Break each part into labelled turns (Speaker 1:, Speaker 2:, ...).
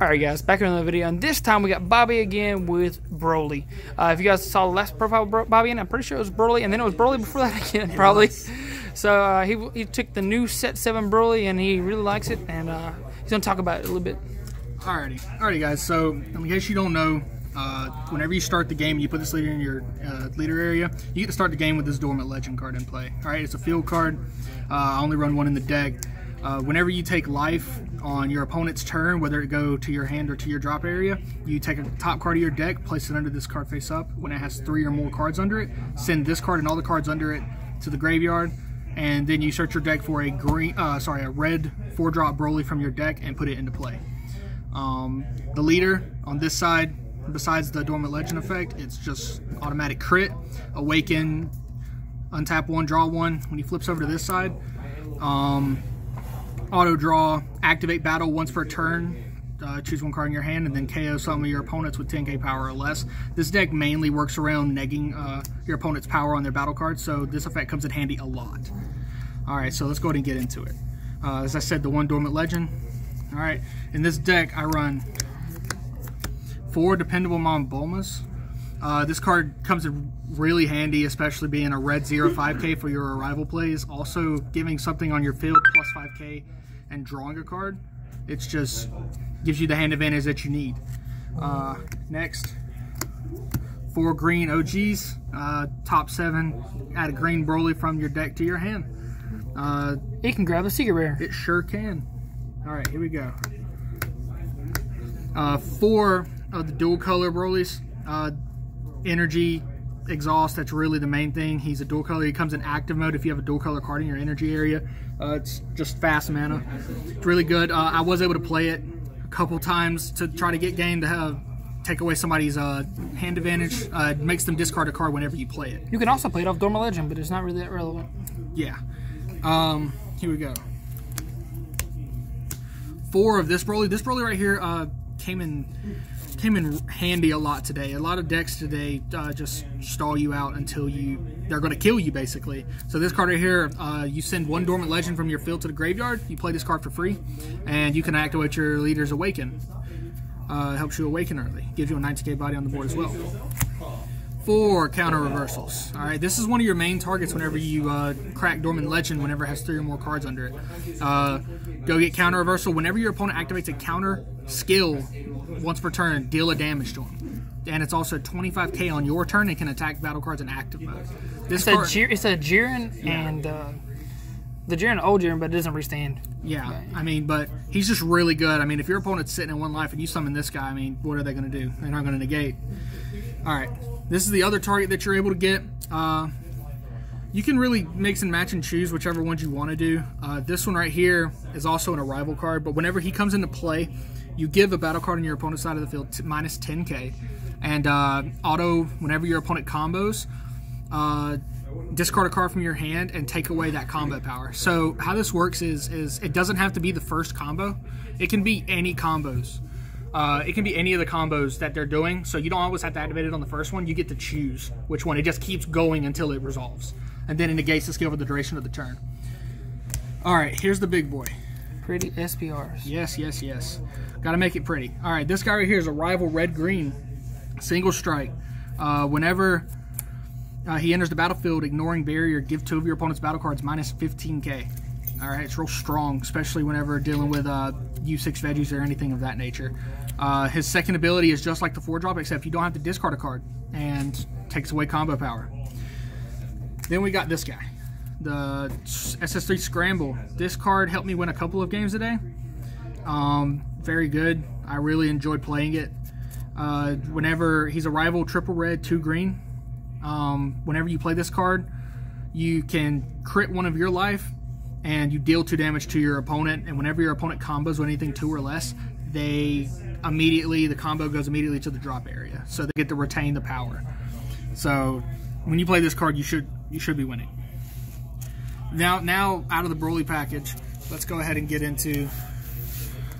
Speaker 1: Alright guys, back in another video, and this time we got Bobby again with Broly. If you guys saw the last profile of Bobby, and I'm pretty sure it was Broly, and then it was Broly before that again, probably. So he took the new Set 7 Broly, and he really likes it, and he's going to talk about it a little bit.
Speaker 2: Alrighty guys, so in case you don't know, whenever you start the game, you put this leader in your leader area, you get to start the game with this Dormant Legend card in play. Alright, it's a field card. I only run one in the deck. Whenever you take life on your opponent's turn, whether it go to your hand or to your drop area, you take a top card of your deck, place it under this card face up. When it has 3 or more cards under it, send this card and all the cards under it to the graveyard, and then you search your deck for a red 4-drop Broly from your deck and put it into play. The leader on this side, besides the Dormant Legend effect, it's just automatic crit, awaken, untap 1, draw 1. When he flips over to this side, auto draw, activate battle once per turn, choose 1 card in your hand, and then KO some of your opponents with 10k power or less. This deck mainly works around negging your opponent's power on their battle cards, so this effect comes in handy a lot. Alright, so let's go ahead and get into it. As I said, the 1 Dormant Legend. Alright, in this deck I run 4 Dependable Mom Bulmas. This card comes in really handy, especially being a red 0-5k for your arrival plays. Also giving something on your field plus 5k and drawing a card. It's just gives you the hand advantage that you need. Next, 4 green OGs. Top 7, add a green Broly from your deck to your hand.
Speaker 1: It can grab a secret rare.
Speaker 2: It sure can. Alright, here we go. 4 of the dual color Brolys. Energy, exhaust, that's really the main thing. He's a dual color. He comes in active mode if you have a dual color card in your energy area. It's just fast mana. It's really good. I was able to play it a couple times to try to get game to have take away somebody's hand advantage. It makes them discard a card whenever you play it.
Speaker 1: You can also play it off Dormant Legend, but it's not really that relevant.
Speaker 2: Yeah. Here we go. 4 of this Broly. This Broly right here came in handy a lot today. A lot of decks today just stall you out until they're going to kill you, basically. So this card right here, you send 1 Dormant Legend from your field to the graveyard, you play this card for free, and you can activate your leader's Awaken. Helps you awaken early. Gives you a 90k body on the board as well. 4 counter reversals. Alright, this is one of your main targets whenever you crack Dormant Legend, whenever it has 3 or more cards under it. Go get counter reversal. Whenever your opponent activates a counter skill once per turn, deal a damage to him. And it's also 25k on your turn and can attack battle cards in active mode.
Speaker 1: It's a Jiren, yeah. And the Jiren, old Jiren, but it doesn't restand.
Speaker 2: Yeah, I mean, but he's just really good. I mean, if your opponent's sitting in 1 life and you summon this guy, I mean, what are they going to do? They're not going to negate. Alright, this is the other target that you're able to get. You can really mix and match and choose whichever ones you want to do. This one right here is also an arrival card, but whenever he comes into play, you give a battle card on your opponent's side of the field minus 10k. And auto, whenever your opponent combos, discard a card from your hand and take away that combo power. So how this works is it doesn't have to be the first combo. It can be any combos. It can be any of the combos that they're doing, so you don't always have to activate it on the first one. You get to choose which one. It just keeps going until it resolves. And then it negates the skill for the duration of the turn. Alright, here's the big boy.
Speaker 1: Pretty SPRs.
Speaker 2: Yes. Gotta make it pretty. Alright, this guy right here is a rival red-green. Single strike. Whenever he enters the battlefield, ignoring barrier, give 2 of your opponent's battle cards minus 15k. Alright, it's real strong, especially whenever dealing with U6 veggies or anything of that nature. His second ability is just like the 4-drop, except you don't have to discard a card, and takes away combo power. Then we got this guy, the SS3 Scramble. This card helped me win a couple of games today. Very good. I really enjoyed playing it. Whenever he's a rival, triple red, 2 green. Whenever you play this card, you can crit 1 of your life, and you deal 2 damage to your opponent. And whenever your opponent combos with anything 2 or less, the combo goes immediately to the drop area, so they get to retain the power. So when you play this card, you should be winning. Now out of the Broly package, let's go ahead and get into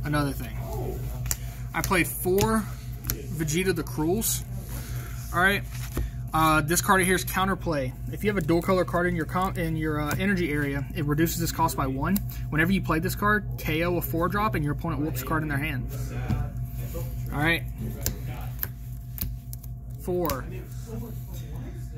Speaker 2: another thing. I played 4 Vegeta the Cruels. Alright, this card here is Counterplay. If you have a dual color card in your energy area, it reduces this cost by 1. Whenever you play this card, KO a 4-drop and your opponent whoops a card in their hand. All right. 4.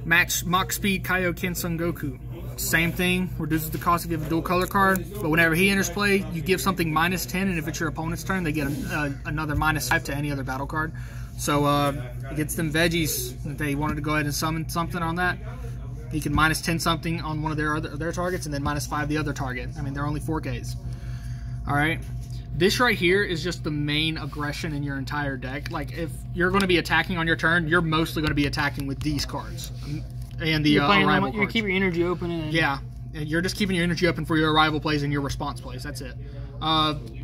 Speaker 2: Match Mach Speed Kaioken Son Goku. Same thing, reduces the cost if you have a dual color card, but whenever he enters play, you give something -10, and if it's your opponent's turn, they get another -5 to any other battle card. So it gets them veggies. If they wanted to go ahead and summon something on that, he can -10 something on one of their targets, and then -5 the other target. I mean, they're only 4Ks. All right. This right here is just the main aggression in your entire deck. Like, if you're going to be attacking on your turn, you're mostly going to be attacking with these cards and the arrival cards.
Speaker 1: You keep your energy open. And
Speaker 2: yeah, you're just keeping your energy open for your arrival plays and your response plays. That's it.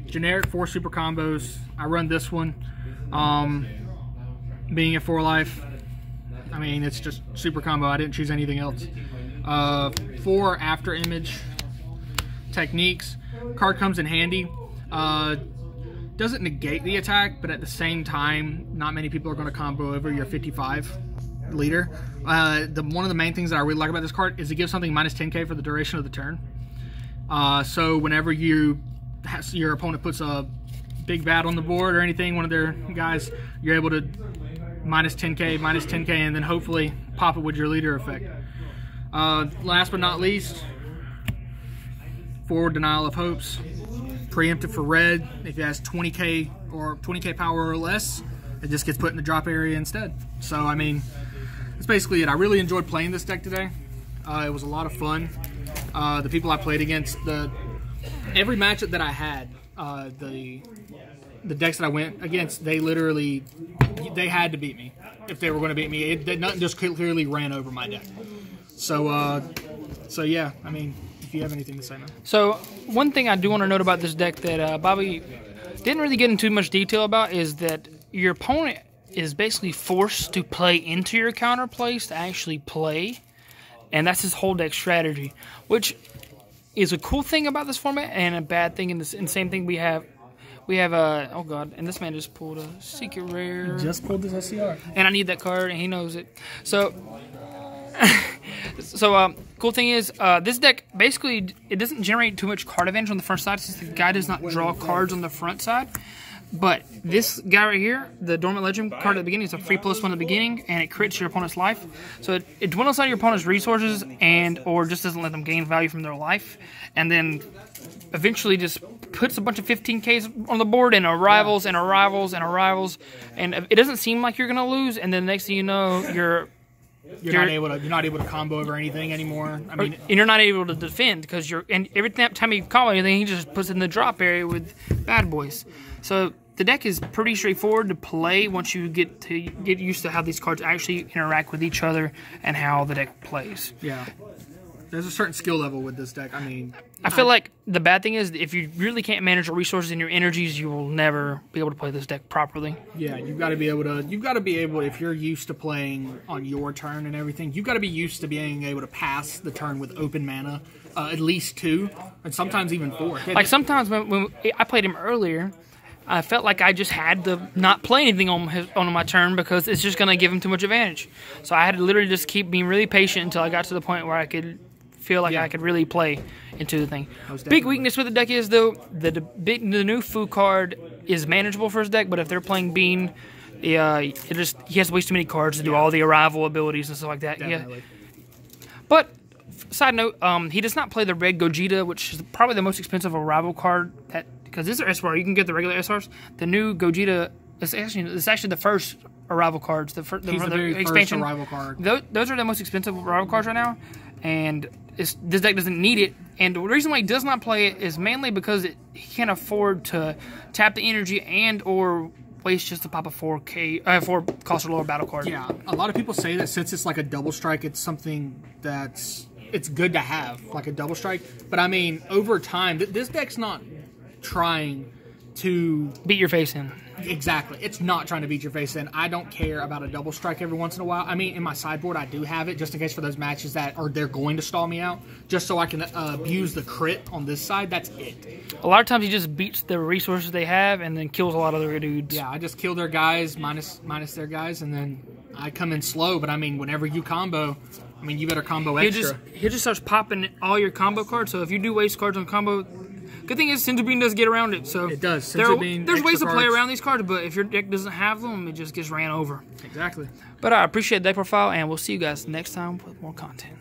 Speaker 2: Generic 4 super combos. I run this one. Being at 4 life, I mean, it's just super combo. I didn't choose anything else. 4 after image techniques. Card comes in handy. Doesn't negate the attack, but at the same time, not many people are going to combo over your 55 leader. One of the main things that I really like about this card is it gives something -10k for the duration of the turn. So whenever your opponent puts a big bat on the board or anything, one of their guys, you're able to -10k, and then hopefully pop it with your leader effect. Last but not least, 4 Denial of Hopes. Preemptive for red. If it has 20k or 20k power or less, it just gets put in the drop area instead. So, I mean, that's basically it. I really enjoyed playing this deck today. It was a lot of fun. The people I played against, every matchup that I had, the decks that I went against, they had to beat me if they were going to beat me. Nothing just clearly ran over my deck. So yeah, I mean, if you have anything to say, man.
Speaker 1: So one thing I do want to note about this deck that Bobby didn't really get into much detail about is that your opponent is basically forced to play into your counter plays to actually play, and that's his whole deck strategy, which is a cool thing about this format and a bad thing. And the same thing we have oh god, and this man just pulled a secret rare.
Speaker 2: He just pulled this SCR,
Speaker 1: and I need that card, and he knows it. So. Cool thing is, this deck, basically, it doesn't generate too much card advantage on the front side since the guy does not draw cards on the front side. But this guy right here, the Dormant Legend card at the beginning, is a free +1 at the beginning, and it crits your opponent's life. So it dwindles out your opponent's resources or just doesn't let them gain value from their life. And then eventually just puts a bunch of 15Ks on the board and arrivals and arrivals and arrivals. And it doesn't seem like you're going to lose, and then next thing you know, you're
Speaker 2: not able to combo over anything anymore. I mean,
Speaker 1: and you're not able to defend because every time you combo anything, he just puts it in the drop area with bad boys. So the deck is pretty straightforward to play once you get used to how these cards actually interact with each other and how the deck plays.
Speaker 2: Yeah, there's a certain skill level with this deck. I mean,
Speaker 1: I feel like the bad thing is if you really can't manage your resources and your energies, you will never be able to play this deck properly.
Speaker 2: Yeah, you've got to be able, if you're used to playing on your turn and everything, you've got to be used to being able to pass the turn with open mana, at least 2, and sometimes even 4.
Speaker 1: Like sometimes when I played him earlier, I felt like I just had to not play anything on my turn because it's just going to give him too much advantage. So I had to literally just keep being really patient until I got to the point where I could feel like I could really play into the thing. Big weakness with the deck is, though, the new Fu card is manageable for his deck, but if they're playing Bean, he has to waste too many cards to do all the arrival abilities and stuff like that.
Speaker 2: Definitely.
Speaker 1: Yeah. But side note, he does not play the red Gogeta, which is probably the most expensive arrival card because these are SR. You can get the regular SRs. The new Gogeta is actually the first arrival cards. The
Speaker 2: very
Speaker 1: expansion
Speaker 2: first arrival card.
Speaker 1: Those are the most expensive arrival cards right now, and this deck doesn't need it. And the reason why he does not play it is mainly because he can't afford to tap the energy and or waste just to pop a 4 cost or lower battle card.
Speaker 2: Yeah, a lot of people say that since it's like a double strike, it's something it's good to have, like a double strike. But I mean, over time, this deck's not trying to
Speaker 1: beat your face in.
Speaker 2: Exactly. It's not trying to beat your face in. I don't care about a double strike every once in a while. I mean, in my sideboard, I do have it just in case for those matches they're going to stall me out, just so I can abuse the crit on this side. That's it.
Speaker 1: A lot of times he just beats the resources they have and then kills a lot of their dudes.
Speaker 2: Yeah, I just kill their guys minus their guys, and then I come in slow. But I mean, whenever you combo, I mean, you better combo extra.
Speaker 1: He just starts popping all your combo cards. So if you do waste cards on combo, Good thing is Senzu Bean does get around it. So
Speaker 2: It does.
Speaker 1: There's
Speaker 2: Senzu Bean,
Speaker 1: ways to
Speaker 2: extra
Speaker 1: play
Speaker 2: cards.
Speaker 1: around these cards, but if your deck doesn't have them, it just gets ran over.
Speaker 2: Exactly.
Speaker 1: But I appreciate the deck profile, and we'll see you guys next time with more content.